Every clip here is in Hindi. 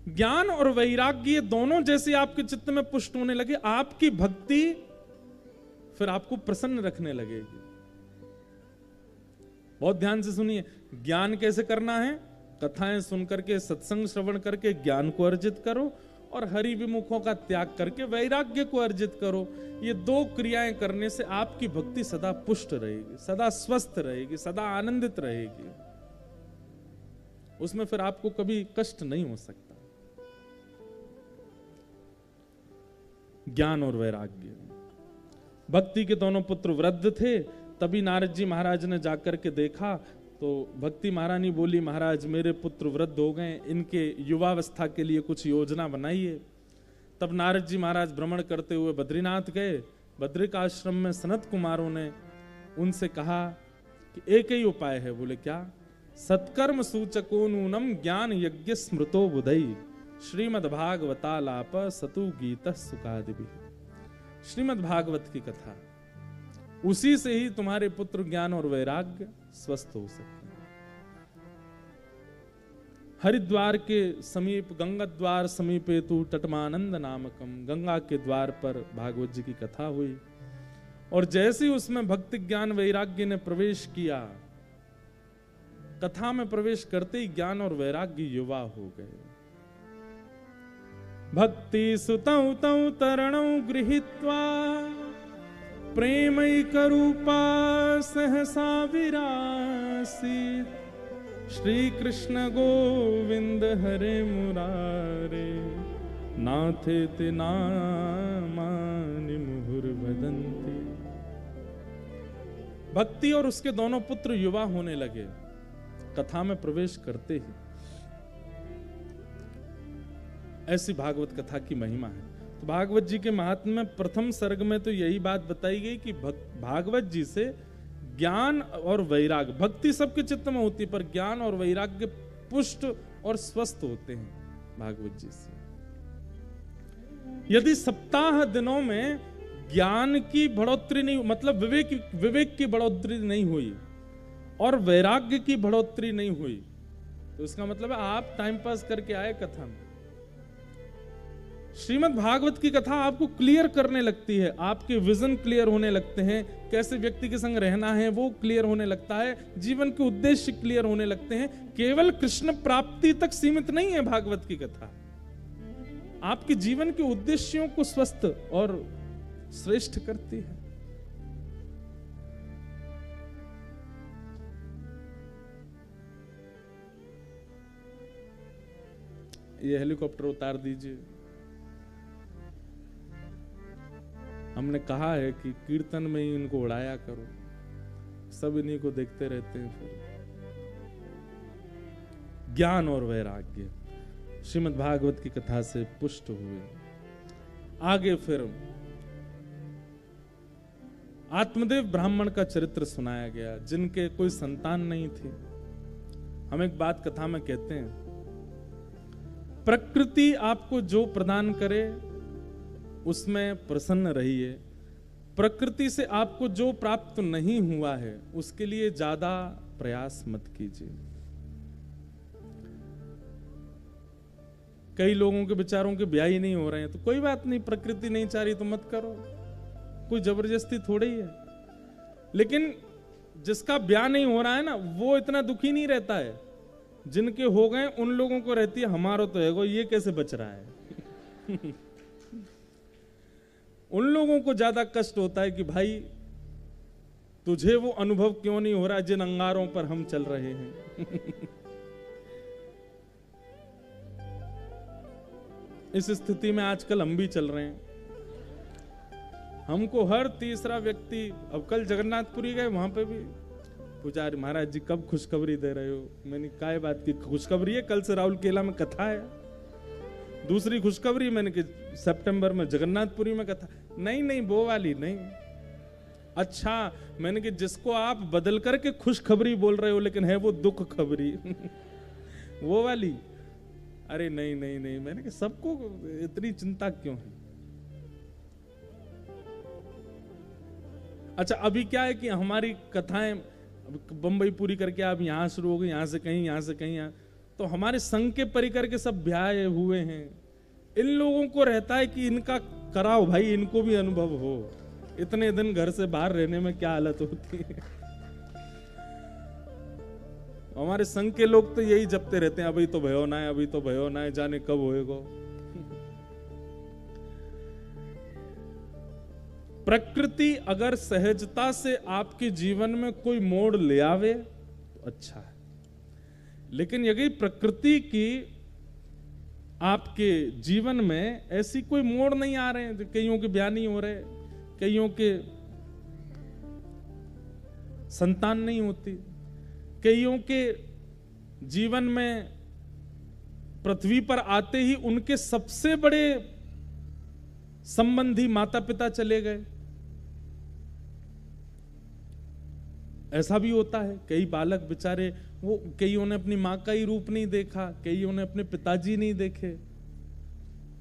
ज्ञान और वैराग्य ये दोनों जैसे आपके चित्त में पुष्ट होने लगे, आपकी भक्ति फिर आपको प्रसन्न रखने लगेगी। बहुत ध्यान से सुनिए, ज्ञान कैसे करना है? कथाएं सुन करके, सत्संग श्रवण करके ज्ञान को अर्जित करो, और हरि विमुखों का त्याग करके वैराग्य को अर्जित करो। ये दो क्रियाएं करने से आपकी भक्ति सदा पुष्ट रहेगी, सदा स्वस्थ रहेगी, सदा आनंदित रहेगी। उसमें फिर आपको कभी कष्ट नहीं हो सकता। ज्ञान और वैराग्य। भक्ति के दोनों पुत्र वृद्ध थे, तभी नारद जी महाराज ने जाकर के देखा तो भक्ति महारानी बोली, महाराज मेरे पुत्र वृद्ध हो गए, इनके युवावस्था के लिए कुछ योजना बनाइए। तब नारद जी महाराज भ्रमण करते हुए बद्रीनाथ गए। बद्रिक आश्रम में सनत कुमारों ने उनसे कहा कि एक ही उपाय है। बोले क्या? सत्कर्म सूचको नूनम ज्ञान यज्ञ स्मृतो बुधई श्रीमद् भागवतालाप सतु गीत सुखादिभि। श्रीमद् भागवत की कथा, उसी से ही तुम्हारे पुत्र ज्ञान और वैराग्य स्वस्थ हो सकते हैं। हरिद्वार के समीप गंगा द्वार समीपे तु तटमानंद नामकम, गंगा के द्वार पर भागवत जी की कथा हुई, और जैसे ही उसमें भक्ति ज्ञान वैराग्य ने प्रवेश किया, कथा में प्रवेश करते ही ज्ञान और वैराग्य युवा हो गए। भक्ति सुतौ तौ तरणौ गृहीत्वा प्रेमैकरूपा सहसा विरासीत्, श्री कृष्ण गोविंद हरे मुरारे नाथेति नामानि मुहुर्वदन्ति। भक्ति और उसके दोनों पुत्र युवा होने लगे कथा में प्रवेश करते ही। ऐसी भागवत कथा की महिमा है। तो भागवत जी के महात्म्य में प्रथम सर्ग में तो यही बात बताई गई कि भागवत जी से ज्ञान और वैराग्य, भक्ति सबके चित्त में होती है पर ज्ञान और वैराग्य पुष्ट और स्वस्थ होते हैं भागवत जी से। यदि सप्ताह दिनों में ज्ञान की बढ़ोतरी नहीं, मतलब विवेक की बढ़ोतरी नहीं हुई और वैराग्य की बढ़ोतरी नहीं हुई, तो इसका मतलब है आप टाइम पास करके आए कथा में। श्रीमद् भागवत की कथा आपको क्लियर करने लगती है, आपके विजन क्लियर होने लगते हैं, कैसे व्यक्ति के संग रहना है वो क्लियर होने लगता है, जीवन के उद्देश्य क्लियर होने लगते हैं। केवल कृष्ण प्राप्ति तक सीमित नहीं है भागवत की कथा, आपके जीवन के उद्देश्यों को स्वस्थ और श्रेष्ठ करती है। ये हेलीकॉप्टर उतार दीजिए। हमने कहा है कि कीर्तन में ही इनको उड़ाया करो, सब इन्हीं को देखते रहते हैं। फिर ज्ञान और वैराग्य श्रीमद् भागवत की कथा से पुष्ट हुए। आगे फिर आत्मदेव ब्राह्मण का चरित्र सुनाया गया, जिनके कोई संतान नहीं थी। हम एक बात कथा में कहते हैं, प्रकृति आपको जो प्रदान करे उसमें प्रसन्न रहिए। प्रकृति से आपको जो प्राप्त नहीं हुआ है उसके लिए ज्यादा प्रयास मत कीजिए। कई लोगों के बेचारों के ब्याह ही नहीं हो रहे हैं, तो कोई बात नहीं, प्रकृति नहीं चाह रही तो मत करो, कोई जबरदस्ती थोड़ी है। लेकिन जिसका ब्याह नहीं हो रहा है ना, वो इतना दुखी नहीं रहता है। जिनके हो गए उन लोगों को रहती है हमारा तो है, ये कैसे बच रहा है। उन लोगों को ज्यादा कष्ट होता है कि भाई तुझे वो अनुभव क्यों नहीं हो रहा जिन अंगारों पर हम चल रहे हैं। इस स्थिति में आजकल हम भी चल रहे हैं। हमको हर तीसरा व्यक्ति, अब कल जगन्नाथपुरी गए, वहां पे भी पुजारी महाराज जी कब खुशखबरी दे रहे हो? मैंने काय बात की खुशखबरी है, कल से राहुल केला में कथा है। दूसरी खुशखबरी मैंने कि सितंबर में जगन्नाथपुरी में कथा। नहीं वो वाली नहीं। अच्छा, मैंने कि जिसको आप बदल करके खुशखबरी बोल रहे हो लेकिन है वो दुख खबरी। वो वाली। अरे नहीं, मैंने कि सबको इतनी चिंता क्यों है? अच्छा, अभी क्या है कि हमारी कथाएं बंबई पूरी करके आप यहां शुरू हो गई, यहां से कहीं, यहां से कहीं, तो हमारे संघ के परिकर के सब ब्याह हुए हैं, इन लोगों को रहता है कि इनका कराओ भाई, इनको भी अनुभव हो। इतने दिन घर से बाहर रहने में क्या हालत होती है। हमारे संघ के लोग तो यही जपते रहते हैं, अभी तो भयो ना है, अभी तो भयो ना है, जाने कब होएगा। प्रकृति अगर सहजता से आपके जीवन में कोई मोड़ ले आवे तो अच्छा है, लेकिन यदि प्रकृति की आपके जीवन में ऐसी कोई मोड़ नहीं आ रहे हैं, कईयों के ब्याह नहीं हो रहे, कईयों के संतान नहीं होती, कईयों के जीवन में पृथ्वी पर आते ही उनके सबसे बड़े संबंधी माता पिता चले गए, ऐसा भी होता है। कई बालक बेचारे, वो कईयों ने अपनी मां का ही रूप नहीं देखा, कईयों ने अपने पिताजी नहीं देखे,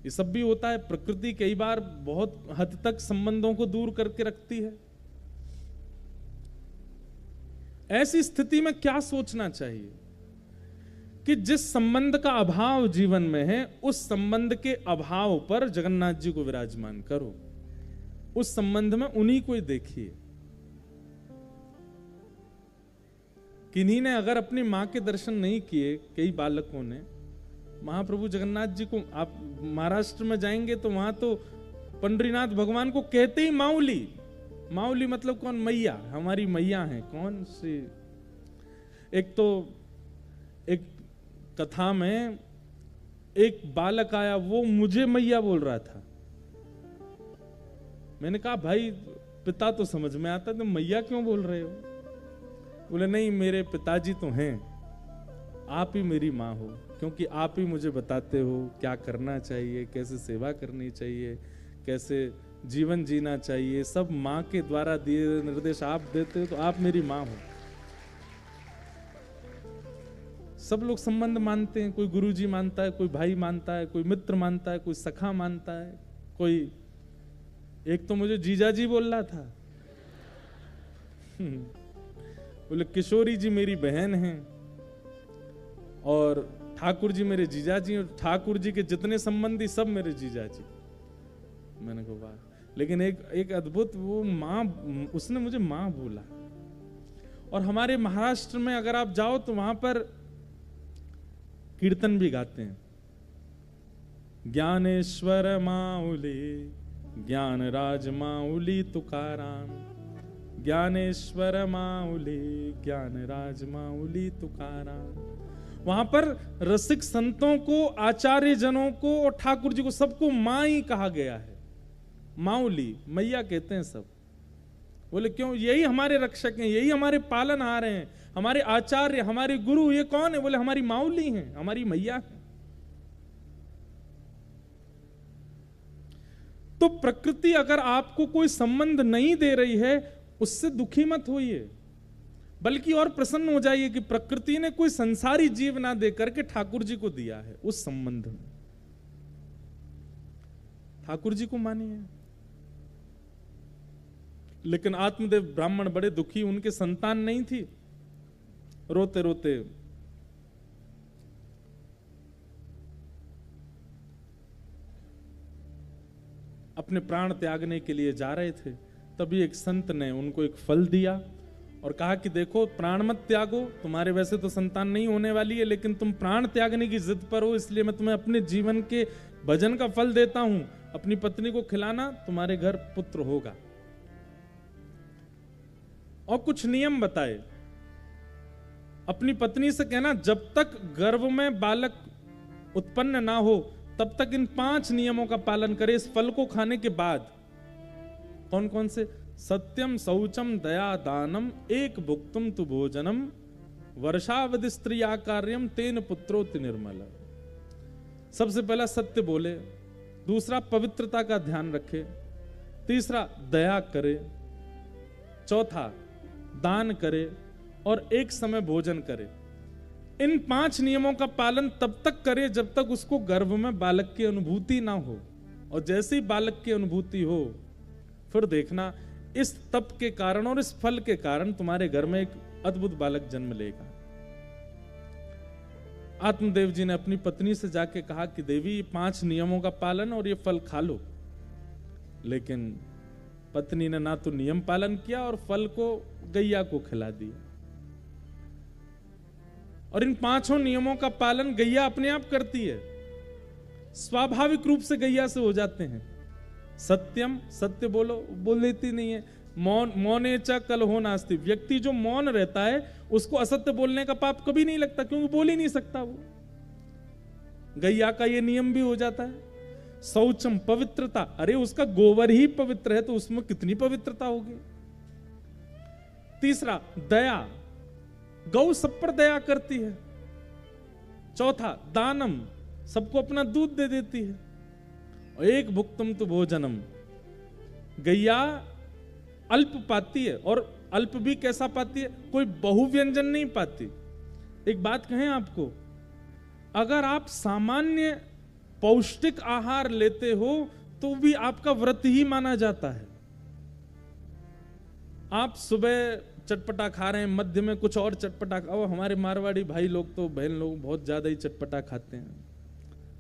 ये सब भी होता है। प्रकृति कई बार बहुत हद तक संबंधों को दूर करके रखती है। ऐसी स्थिति में क्या सोचना चाहिए कि जिस संबंध का अभाव जीवन में है, उस संबंध के अभाव पर जगन्नाथ जी को विराजमान करो, उस संबंध में उन्हीं को ही देखिए। किन्हीं ने अगर अपनी मां के दर्शन नहीं किए, कई बालकों ने, महाप्रभु जगन्नाथ जी को, आप महाराष्ट्र में जाएंगे तो वहां तो पंडरीनाथ भगवान को कहते ही माउली। माउली मतलब कौन? मैया, हमारी मैया है। कौन सी? एक तो एक कथा में एक बालक आया, वो मुझे मैया बोल रहा था। मैंने कहा भाई पिता तो समझ में आता, तो मैया क्यों बोल रहे हो? बोले नहीं, मेरे पिताजी तो हैं, आप ही मेरी माँ हो, क्योंकि आप ही मुझे बताते हो क्या करना चाहिए, कैसे सेवा करनी चाहिए, कैसे जीवन जीना चाहिए, सब माँ के द्वारा दिए निर्देश आप देते हो, तो आप मेरी माँ हो। सब लोग संबंध मानते हैं, कोई गुरुजी मानता है, कोई भाई मानता है, कोई मित्र मानता है, कोई सखा मानता है, कोई, एक तो मुझे जीजाजी बोल रहा था। बोले किशोरी जी मेरी बहन हैं और ठाकुर जी मेरे जीजाजी, और ठाकुर जी के जितने संबंधी सब मेरे जीजाजी। मैंने कहा वाह। लेकिन एक अद्भुत, वो माँ, उसने मुझे माँ बोला। और हमारे महाराष्ट्र में अगर आप जाओ तो वहां पर कीर्तन भी गाते हैं, ज्ञानेश्वर माउली, ज्ञान राज माउली तुकाराम, ज्ञानेश्वर माउली, ज्ञान राज माउली तुकाराम। वहां पर रसिक संतों को, आचार्य जनों को और ठाकुर जी को सबको मां ही कहा गया है। माउली, मैया कहते हैं सब। बोले क्यों? यही हमारे रक्षक हैं, यही हमारे पालनहार हैं, हमारे आचार्य, हमारे गुरु। ये कौन है? बोले हमारी माउली हैं, हमारी मैया है। तो प्रकृति अगर आपको कोई संबंध नहीं दे रही है, उससे दुखी मत होइए, बल्कि और प्रसन्न हो जाइए कि प्रकृति ने कोई संसारी जीव ना दे करके ठाकुर जी को दिया है। उस संबंध में ठाकुर जी को मानिए। लेकिन आत्मदेव ब्राह्मण बड़े दुखी, उनके संतान नहीं थी, रोते रोते अपने प्राण त्यागने के लिए जा रहे थे। तभी एक संत ने उनको एक फल दिया और कहा कि देखो, प्राण मत त्यागो, तुम्हारे वैसे तो संतान नहीं होने वाली है, लेकिन तुम प्राण त्यागने की जिद पर हो, इसलिए मैं तुम्हें अपने जीवन के भजन का फल देता हूं। अपनी पत्नी को खिलाना, तुम्हारे घर पुत्र होगा। और कुछ नियम बताए। अपनी पत्नी से कहना, जब तक गर्भ में बालक उत्पन्न ना हो तब तक इन 5 नियमों का पालन करे इस फल को खाने के बाद। कौन कौन से? सत्यम, शौचम, दया, दानम, एक भुक्तुम तु भोजनम, वर्षावधि स्त्रिया कार्यम, तेन पुत्रोति निर्मल। सबसे पहला सत्य बोले, दूसरा पवित्रता का ध्यान रखे, तीसरा दया करे, चौथा दान करे और एक समय भोजन करे। इन 5 नियमों का पालन तब तक करे जब तक उसको गर्भ में बालक की अनुभूति ना हो। और जैसे ही बालक की अनुभूति हो, फिर देखना इस तप के कारण और इस फल के कारण तुम्हारे घर में एक अद्भुत बालक जन्म लेगा। आत्मदेव जी ने अपनी पत्नी से जाके कहा कि देवी 5 नियमों का पालन और ये फल खा लो, लेकिन पत्नी ने ना तो नियम पालन किया और फल को गैया को खिला दिया। और इन 5 नियमों का पालन गैया अपने आप करती है, स्वाभाविक रूप से गैया से हो जाते हैं। सत्यम, सत्य बोलो, बोल देती नहीं है। मौन, मौने च कल हो नास्ति, व्यक्ति जो मौन रहता है उसको असत्य बोलने का पाप कभी नहीं लगता, क्योंकि बोल ही नहीं सकता वो। गैया का ये नियम भी हो जाता है। शौचम, पवित्रता, अरे उसका गोबर ही पवित्र है तो उसमें कितनी पवित्रता होगी। तीसरा, दया, गौ सब पर दया करती है। चौथा, दानम, सबको अपना दूध दे देती है। और एक भुक्तम तो भोजनम, गैया अल्प पाती है, और अल्प भी कैसा पाती है, कोई बहुव्यंजन नहीं पाती। एक बात कहें आपको, अगर आप सामान्य पौष्टिक आहार लेते हो तो भी आपका व्रत ही माना जाता है। आप सुबह चटपटा खा रहे हैं, मध्य में कुछ और चटपटा, और हमारे मारवाड़ी भाई लोग तो, बहन लोग बहुत ज्यादा ही चटपटा खाते हैं,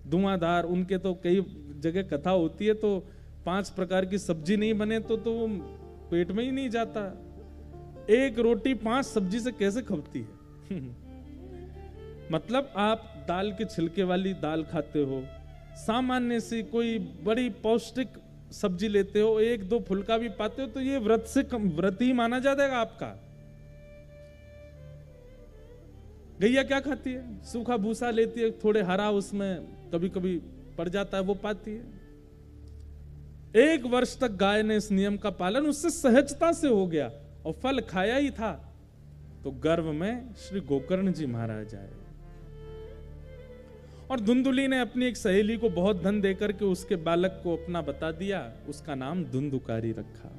धुआंधार। उनके तो कई जगह कथा होती है तो 5 प्रकार की सब्जी नहीं बने तो वो पेट में ही नहीं जाता। एक रोटी 5 सब्जी से कैसे खपती है? मतलब आप दाल के छिलके वाली दाल खाते हो, सामान्य सी कोई बड़ी पौष्टिक सब्जी लेते हो, 1-2 फुल्का भी पाते हो, तो ये व्रत से व्रत ही माना जाएगा आपका। गैया क्या खाती है? सूखा भूसा लेती है, थोड़े हरा उसमें कभी कभी पड़ जाता है, वो पाती है। 1 वर्ष तक गाय ने इस नियम का पालन उससे सहजता से हो गया, और फल खाया ही था तो गर्भ में श्री गोकर्ण जी महाराज आए। और धुंधुली ने अपनी एक सहेली को बहुत धन देकर के उसके बालक को अपना बता दिया, उसका नाम धुंधुकारी रखा।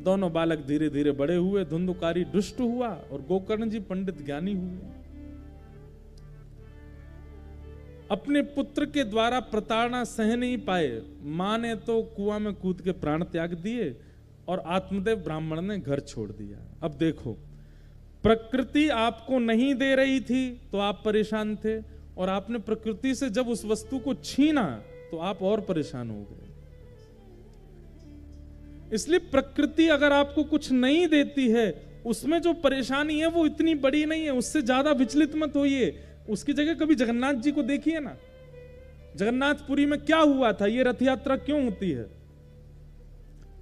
दोनों बालक धीरे धीरे बड़े हुए, धुंधुकारी दुष्ट हुआ और गोकर्ण जी पंडित ज्ञानी हुए। अपने पुत्र के द्वारा प्रताड़ना सह नहीं पाए, मां ने तो कुआं में कूद के प्राण त्याग दिए और आत्मदेव ब्राह्मण ने घर छोड़ दिया। अब देखो, प्रकृति आपको नहीं दे रही थी तो आप परेशान थे, और आपने प्रकृति से जब उस वस्तु को छीना तो आप और परेशान हो गए। इसलिए प्रकृति अगर आपको कुछ नहीं देती है, उसमें जो परेशानी है वो इतनी बड़ी नहीं है, उससे ज्यादा विचलित मत होइए। उसकी जगह कभी जगन्नाथ जी को देखिए ना, जगन्नाथपुरी में क्या हुआ था, ये रथ यात्रा क्यों होती है?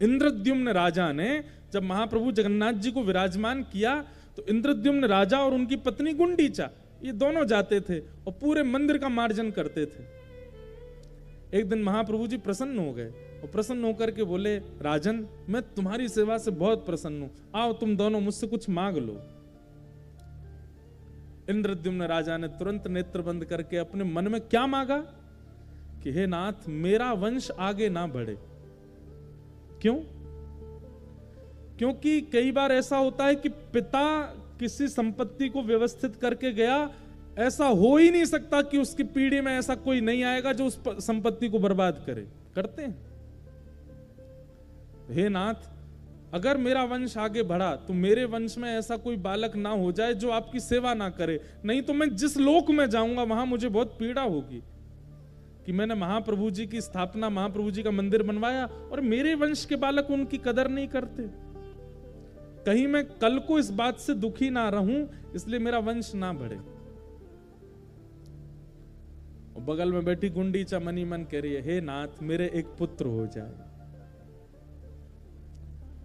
इंद्रद्युम्न राजा ने जब महाप्रभु जगन्नाथ जी को विराजमान किया तो इंद्रद्युम्न राजा और उनकी पत्नी गुंडीचा, ये दोनों जाते थे और पूरे मंदिर का मार्जन करते थे। एक दिन महाप्रभु जी प्रसन्न हो गए और प्रसन्न होकर के बोले, राजन मैं तुम्हारी सेवा से बहुत प्रसन्न हूं, आओ तुम दोनों मुझसे कुछ मांग लो। इंद्रद्युम्न राजा ने तुरंत नेत्र बंद करके अपने मन में क्या मांगा कि हे नाथ, मेरा वंश आगे ना बढ़े। क्यों? क्योंकि कई बार ऐसा होता है कि पिता किसी संपत्ति को व्यवस्थित करके गया, ऐसा हो ही नहीं सकता कि उसकी पीढ़ी में ऐसा कोई नहीं आएगा जो उस संपत्ति को बर्बाद करे। करते हैं। हे नाथ, अगर मेरा वंश आगे बढ़ा तो मेरे वंश में ऐसा कोई बालक ना हो जाए जो आपकी सेवा ना करे, नहीं तो मैं जिस लोक में जाऊंगा वहां मुझे बहुत पीड़ा होगी कि मैंने महाप्रभु जी की स्थापना, महाप्रभु जी का मंदिर बनवाया और मेरे वंश के बालक उनकी कदर नहीं करते। कहीं मैं कल को इस बात से दुखी ना रहूं, इसलिए मेरा वंश ना बढ़े। और बगल में बैठी गुंडीचा मनी मन कह रही है, हे नाथ, मेरे एक पुत्र हो जाए।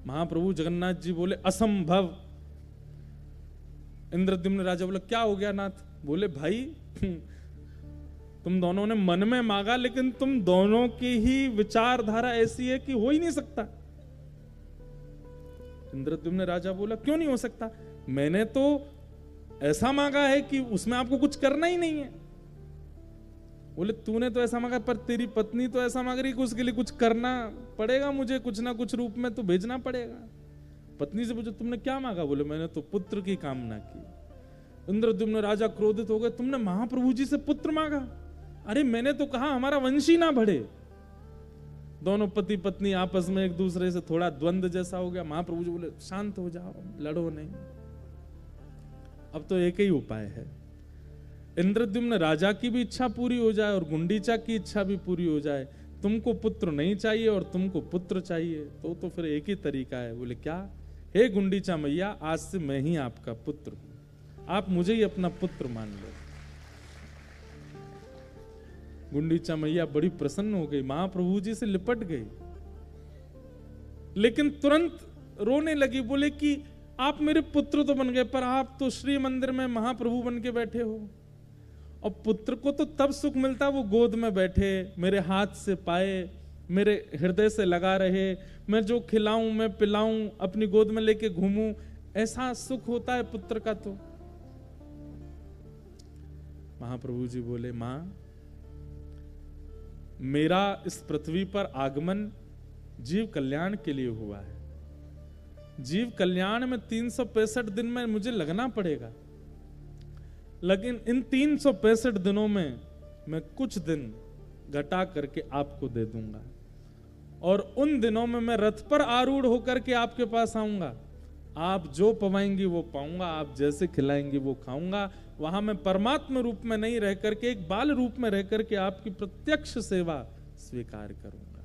महाप्रभु जगन्नाथ जी बोले, असंभव। इंद्रद्युम्न राजा बोले, क्या हो गया नाथ? बोले, भाई तुम दोनों ने मन में मांगा, लेकिन तुम दोनों की ही विचारधारा ऐसी है कि हो ही नहीं सकता। इंद्रद्युम्न राजा बोला, क्यों नहीं हो सकता? मैंने तो ऐसा मांगा है कि उसमें आपको कुछ करना ही नहीं है। बोले, तूने तो ऐसा मांगा, पर तेरी पत्नी तो ऐसा मांग रही कि उसके लिए कुछ करना पड़ेगा, मुझे कुछ ना कुछ रूप में तो भेजना पड़ेगा। पत्नी से पूछो, तुमने क्या मांगा? बोले, मैंने तो पुत्र की कामना की। इंद्रद्युम्न राजा क्रोधित हो गए, तुमने महाप्रभु जी से पुत्र मांगा? अरे मैंने तो कहा हमारा वंश ही ना बढ़े। दोनों पति पत्नी आपस में एक दूसरे से थोड़ा द्वंद्व जैसा हो गया। महाप्रभु जी बोले, शांत हो जाओ, लड़ो नहीं, अब तो एक ही उपाय है। इंद्रद्युम्न राजा की भी इच्छा पूरी हो जाए और गुंडीचा की इच्छा भी पूरी हो जाए, तुमको पुत्र नहीं चाहिए और तुमको पुत्र चाहिए, तो फिर एक ही तरीका है। बोले क्या? हे गुंडीचा मैया, आज से मैं ही आपका पुत्र हूं, आप मुझे ही अपना पुत्र मान लो। गुंडीचा मैया बड़ी प्रसन्न हो गई, महाप्रभु जी से लिपट गई, लेकिन तुरंत रोने लगी। बोले कि आप मेरे पुत्र तो बन गए, पर आप तो श्री मंदिर में महाप्रभु बन के बैठे हो, और पुत्र को तो तब सुख मिलता वो गोद में बैठे, मेरे हाथ से पाए, मेरे हृदय से लगा रहे, मैं जो खिलाऊं मैं पिलाऊं, अपनी गोद में लेके घूमूं, ऐसा सुख होता है पुत्र का। तो महाप्रभु जी बोले, मां, मेरा इस पृथ्वी पर आगमन जीव कल्याण के लिए हुआ है। जीव कल्याण में 365 दिन में मुझे लगना पड़ेगा, लेकिन इन 365 दिनों में मैं कुछ दिन घटा करके आपको दे दूंगा, और उन दिनों में मैं रथ पर आरूढ़ होकर के आपके पास आऊंगा। आप जो पवाएंगी वो पाऊंगा, आप जैसे खिलाएंगी वो खाऊंगा। वहां मैं परमात्मा रूप में नहीं रह करके एक बाल रूप में रह करके आपकी प्रत्यक्ष सेवा स्वीकार करूंगा।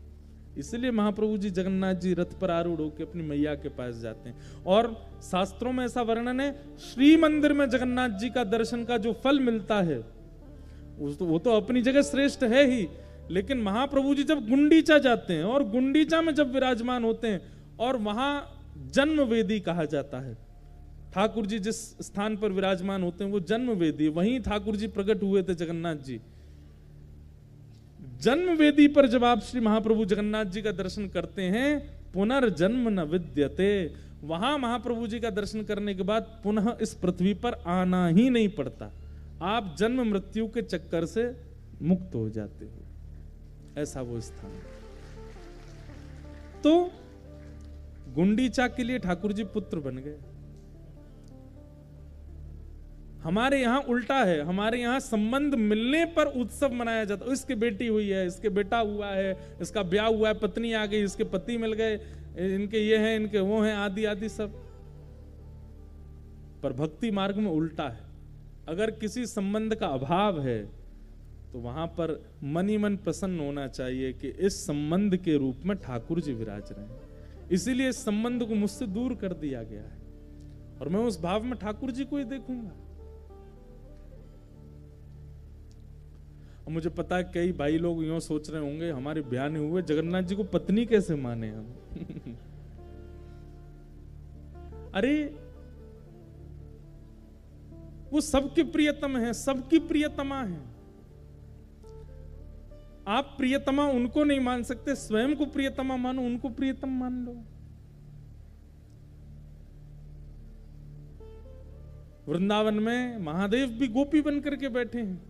इसलिए महाप्रभु जी जगन्नाथ जी रथ पर आरूढ़ होकर अपनी मैया के पास जाते हैं। और शास्त्रों में ऐसा वर्णन है, श्री मंदिर में जगन्नाथ जी का दर्शन का जो फल मिलता है वो तो अपनी जगह श्रेष्ठ है ही, लेकिन महाप्रभु जी जब गुंडीचा जाते हैं और गुंडीचा में जब विराजमान होते हैं, और वहां जन्म वेदी कहा जाता है, ठाकुर जी जिस स्थान पर विराजमान होते हैं वो जन्म वेदी, वहीं ठाकुर जी प्रकट हुए थे जगन्नाथ जी। जन्म वेदी पर जब आप श्री महाप्रभु जगन्नाथ जी का दर्शन करते हैं, पुनर्जन्म न विद्यते, वहां महाप्रभु जी का दर्शन करने के बाद पुनः इस पृथ्वी पर आना ही नहीं पड़ता, आप जन्म मृत्यु के चक्कर से मुक्त हो जाते हो, ऐसा वो स्थान। तो गुंडीचा के लिए ठाकुर जी पुत्र बन गए। हमारे यहां उल्टा है, हमारे यहां संबंध मिलने पर उत्सव मनाया जाता है। इसकी बेटी हुई है, इसके बेटा हुआ है, इसका ब्याह हुआ है, पत्नी आ गई, इसके पति मिल गए, इनके ये हैं, इनके वो हैं, आदि आदि सब। पर भक्ति मार्ग में उल्टा है, अगर किसी संबंध का अभाव है तो वहां पर मन ही मन प्रसन्न होना चाहिए कि इस संबंध के रूप में ठाकुर जी विराज रहे हैं। इसीलिए इस संबंध को मुझसे दूर कर दिया गया है, और मैं उस भाव में ठाकुर जी को ही देखूंगा। मुझे पता है कई भाई लोग यूं सोच रहे होंगे, हमारे ब्याह नहीं हुए, जगन्नाथ जी को पत्नी कैसे माने हम? अरे वो सबके प्रियतम है, सबकी प्रियतमा है। आप प्रियतमा उनको नहीं मान सकते, स्वयं को प्रियतमा मानो, उनको प्रियतम मान लो। वृंदावन में महादेव भी गोपी बनकर के बैठे हैं।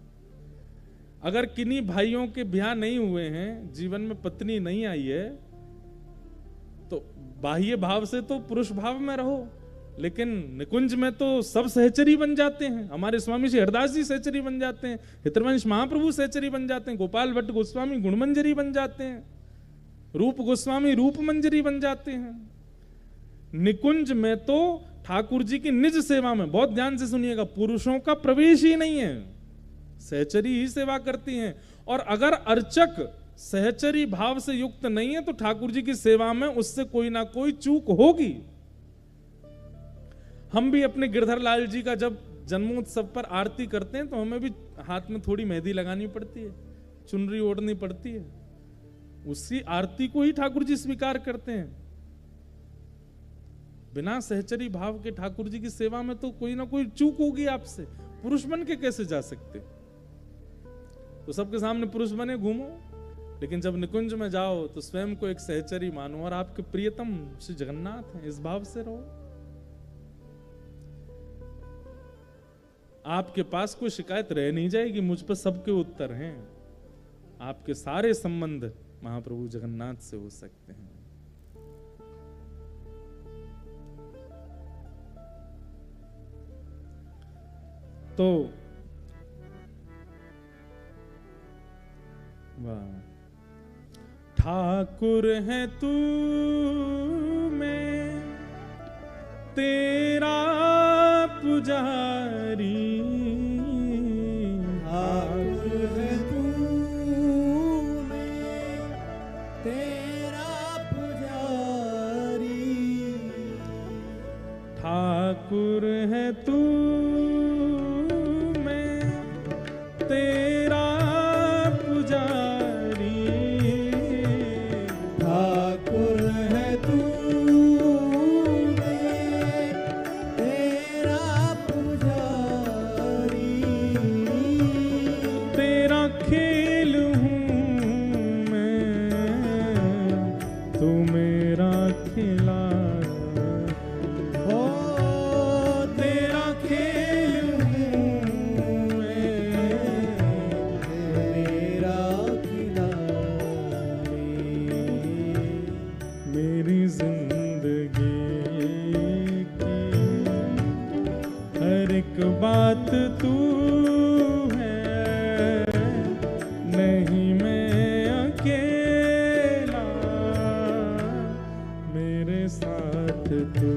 अगर किन्हीं भाइयों के ब्याह नहीं हुए हैं, जीवन में पत्नी नहीं आई है, तो बाह्य भाव से तो पुरुष भाव में रहो, लेकिन निकुंज में तो सब सहचरी बन जाते हैं। हमारे स्वामी श्री हरदास जी सहचरी बन जाते हैं, हितवंश महाप्रभु सहचरी बन जाते हैं, गोपाल भट्ट गोस्वामी गुणमंजरी बन जाते हैं, रूप गोस्वामी रूप मंजरी बन जाते हैं। निकुंज में तो ठाकुर जी की निज सेवा में, बहुत ध्यान से सुनिएगा, पुरुषों का प्रवेश ही नहीं है, सहचरी ही सेवा करती हैं। और अगर अर्चक सहचरी भाव से युक्त नहीं है तो ठाकुर जी की सेवा में उससे कोई ना कोई चूक होगी। हम भी अपने गिरधर लाल जी का जब जन्मोत्सव पर आरती करते हैं तो हमें भी हाथ में थोड़ी मेहंदी लगानी पड़ती है, चुनरी ओढ़नी पड़ती है, उसी आरती को ही ठाकुर जी स्वीकार करते हैं। बिना सहचरी भाव के ठाकुर जी की सेवा में तो कोई ना कोई चूक होगी आपसे, पुरुष बन के कैसे जा सकते? तो सबके सामने पुरुष बने घूमो, लेकिन जब निकुंज में जाओ तो स्वयं को एक सहचरी मानो और आपके प्रियतम श्री जगन्नाथ हैं, इस भाव से रहो। आपके पास कोई शिकायत रह नहीं जाएगी, मुझ पर सबके उत्तर हैं। आपके सारे संबंध महाप्रभु जगन्नाथ से हो सकते हैं। तो ठाकुर है तू मैं तेरा पुजारी, है, नहीं मैं अकेला, मेरे साथ तू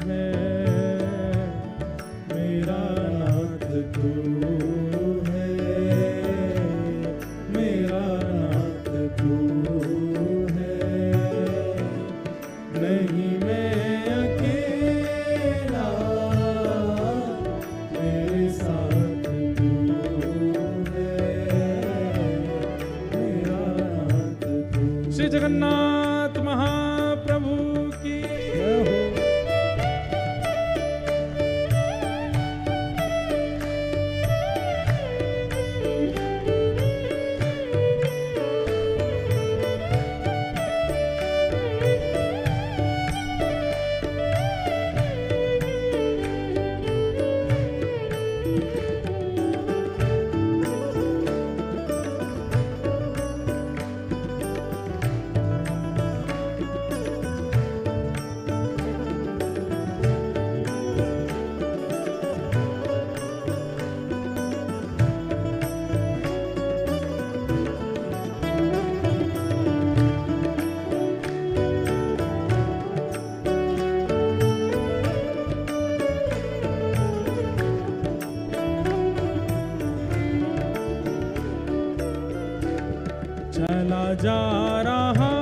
है, मेरा नाथ तू है, मेरा नाथ तू है, नहीं मैं अकेला, मेरे साथ तू है, मेरा नाथ तू। श्री जगन्नाथ महाप्रभु की जय हो। चला जा रहा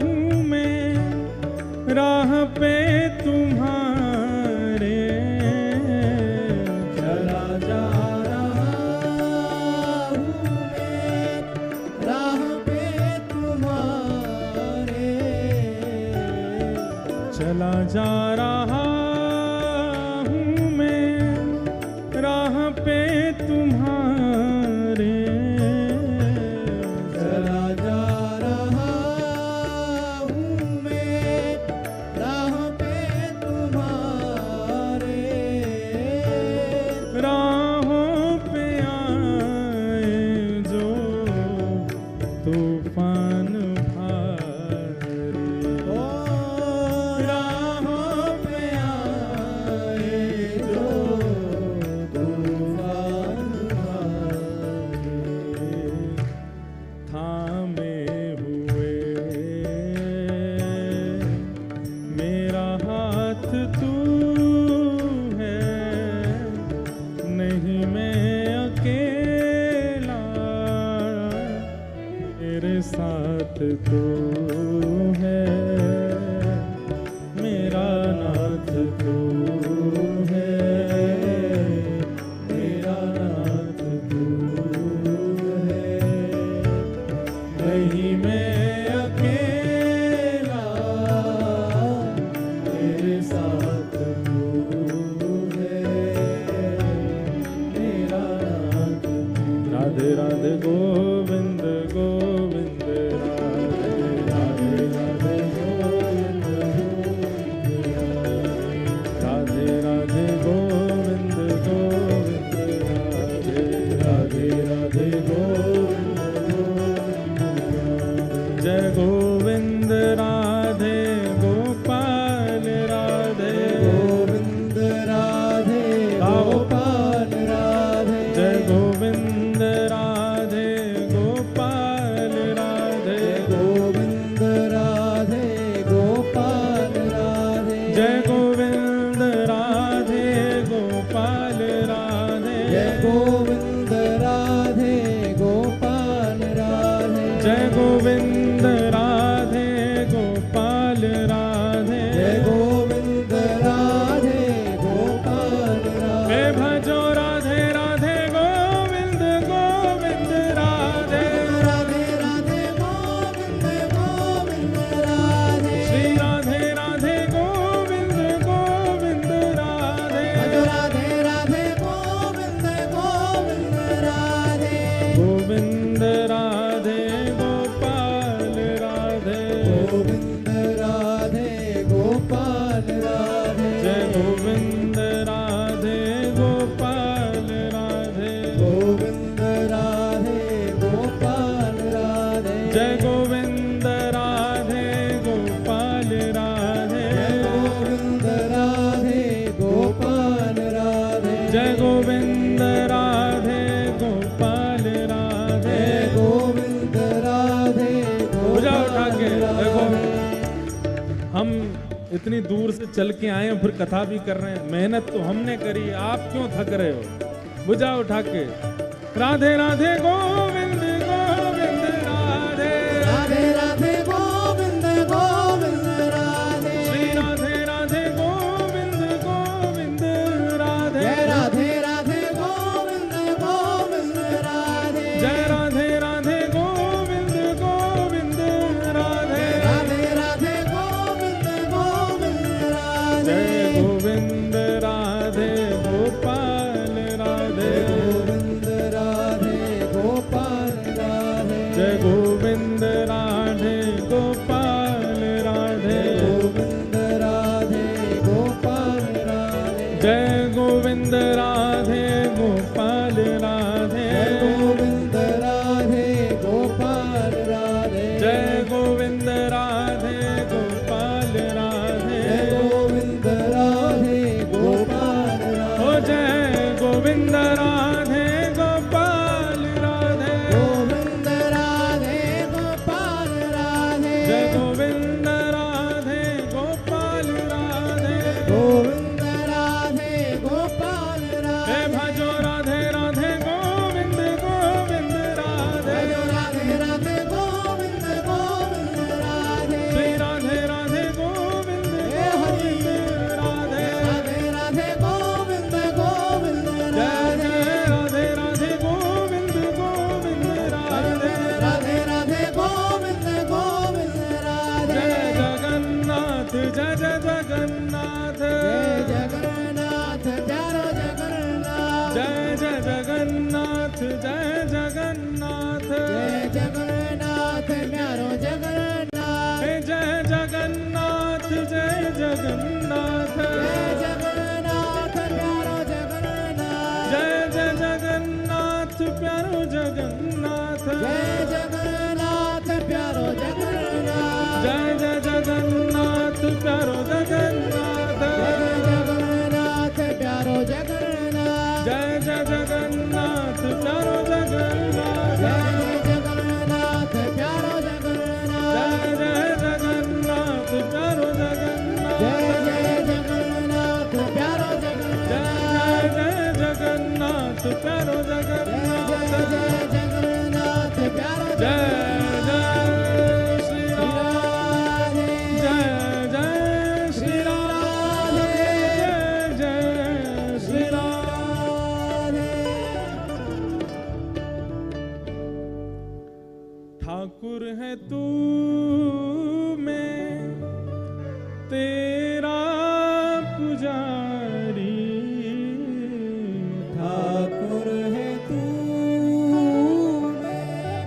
हूँ मैं राह पे तुम्हारे, चला जा रहा हूँ मैं राह पे तुम्हारे, चला जा रहा हूँ मैं राह पे तुम्हारे, राहों पे आए जो तूफान भारी, राहों पे आए जो तूफान भारी, थामे हुए मेरा हाथ तू है, नहीं मैं अकेला, मेरे साथ तू है, मेरा नाथ तू है, मेरा नाथ तू है, नहीं मैं अकेला, मेरे साथ तू है, मेरा नाथ तू। राधे राधे गोविंद गोविंद राधे राधे राधे गोविंद राधे राधे गोविंद गोविंद राधे राधे राधे गोविंद गोविंद। जय गोविंद राधे गोपाल राधे, गोविंद राधे गोपाल राधे, जय गोविंद राधे गोपाल राधे, गोविंद राधे गोपाल राधे, जय गोविंद राधे गोपाल राधे, जय गोविंद राधे गोपाल राधे, जय गोविंद राधे गोपाल राधे, जय गोविंद राधे गोपाल राधे। भजो राधे राधे गोविंद गोविंद राधे, राधे राधे गोविंद गोविंद राधे, श्री राधे राधे गोविंद गोविंद राधे, राधे राधे गोविंद गोविंद जय गोविंद राधे गोपाल राधे गोविंद राधे पूजा उठा के देखो, हम इतनी दूर से चल के आए फिर कथा भी कर रहे हैं। मेहनत तो हमने करी, आप क्यों थक रहे हो? बुझा उठा के राधे राधे गोविंद गोविंद राधे राधे राधे गोविंद गोविंद राधे श्री राधे राधे गोविंद गोविंद राधे जय राधे राधे गोविंद गोविंद राधे जय राधे राधे गोविंद गोविंद राधे राधे राधे गोविंद गोविंद राधे जय गोविंद राधे गोपाल राधे गोविंद राधे गोपाल राधे जय गोविंद राधे गोपाल राधे गोविंद राधे गोपाल राधे जय गोविंद राधे गोपाल राधे गोविंद राधे गोपाल राधे जय गोविंद राधे गोपाल राधे गोविंद राधे गोपाल राधे ओ जय गोविंद राधे गोपाल राधे गोविंद राधे गोपाल राधे जय गोविंद राधे गोपाल राधे गोविंद राधे गोपाल हे राधे भजो राधे राधे गोविंद गोविंद राधे राधे राधे गोविंद गोविंद राधे श्री राधे राधे गोविंद गोविंद राधे राधे राधे गोविंद गोविंद जय राधे जय राधे राधे गोविंद गोविंद राधे राधे राधे गोविंद गोविंद राधे जय जगन्नाथ जय जय जगन्नाथ जय जगन्नाथ प्यारो जगन्नाथ जय जय जगन्नाथ जय जगन्नाथ जय जगन्नाथ प्यारो जगन्नाथ हे जय जगन्नाथ जय जगन्नाथ जय जगन्नाथ प्यारो जगन्नाथ जय जय जगन्नाथ प्यारो जगन्नाथ जय जगन्नाथ प्यारो जगन्नाथ जय जय जगन्नाथ प्यारो जगन्नाथ जगन्नाथ प्यारो जगन्नाथ जय जय जगन्नाथ प्यारो जगन्नाथ जय जगन्नाथ प्यारो जगन्नाथ जय जय जगन्नाथ प्यारो जगन्नाथ जय जगन्नाथ प्यारो जय जगन्नाथ जय जगन्नाथ प्यारो जगन्नाथ जय जगन्नाथ प्यारो जय जय श्री राम राधे जय जय श्री राम जय जय श्री राम ठाकुर है तू मैं तेरा पुजारी ठाकुर है तू मैं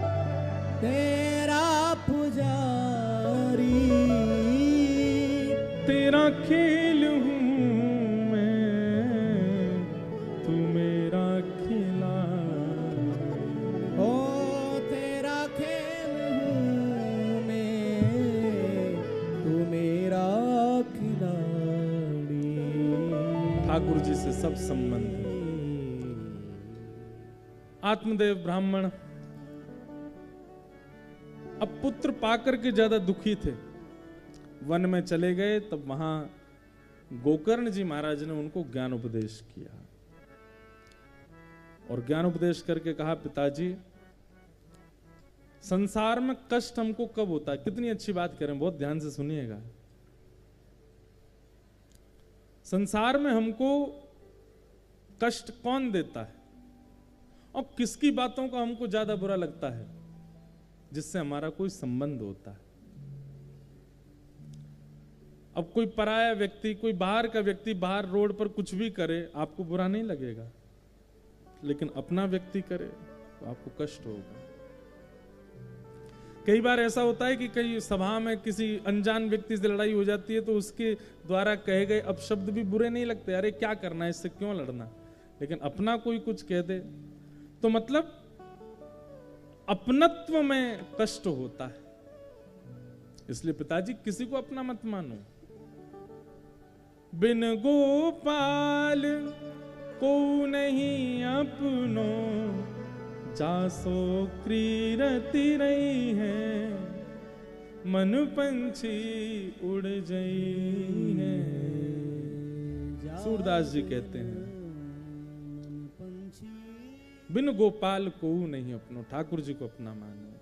तेरा पुजारी तेरा खेल हूँ मैं तू मेरा खिलाड़ी ओ तेरा खेल हूँ मैं तू मेरा खिलाड़ी ठाकुर जी से सब संबंध है। आत्मदेव ब्राह्मण अब पुत्र पाकर के ज्यादा दुखी थे, वन में चले गए। तब वहां गोकर्ण जी महाराज ने उनको ज्ञान उपदेश किया और ज्ञान उपदेश करके कहा, पिताजी संसार में कष्ट हमको कब होता है। कितनी अच्छी बात करें, बहुत ध्यान से सुनिएगा। संसार में हमको कष्ट कौन देता है और किसकी बातों का हमको ज्यादा बुरा लगता है, जिससे हमारा कोई संबंध होता है। अब कोई पराया व्यक्ति, कोई बाहर का व्यक्ति बाहर रोड पर कुछ भी करे आपको बुरा नहीं लगेगा, लेकिन अपना व्यक्ति करे तो आपको कष्ट होगा। कई बार ऐसा होता है कि कई सभा में किसी अनजान व्यक्ति से लड़ाई हो जाती है तो उसके द्वारा कहे गए अपशब्द भी बुरे नहीं लगते, अरे क्या करना है, इससे क्यों लड़ना। लेकिन अपना कोई कुछ कह दे तो मतलब अपनत्व में कष्ट होता है। इसलिए पिताजी किसी को अपना मत मानो। बिन गोपाल को नहीं अपनो, जासो क्रीरति रही है, मन पंछी उड़ गई है। सूरदास जी कहते हैं बिन गोपाल को नहीं अपनो, ठाकुर जी को अपना माने।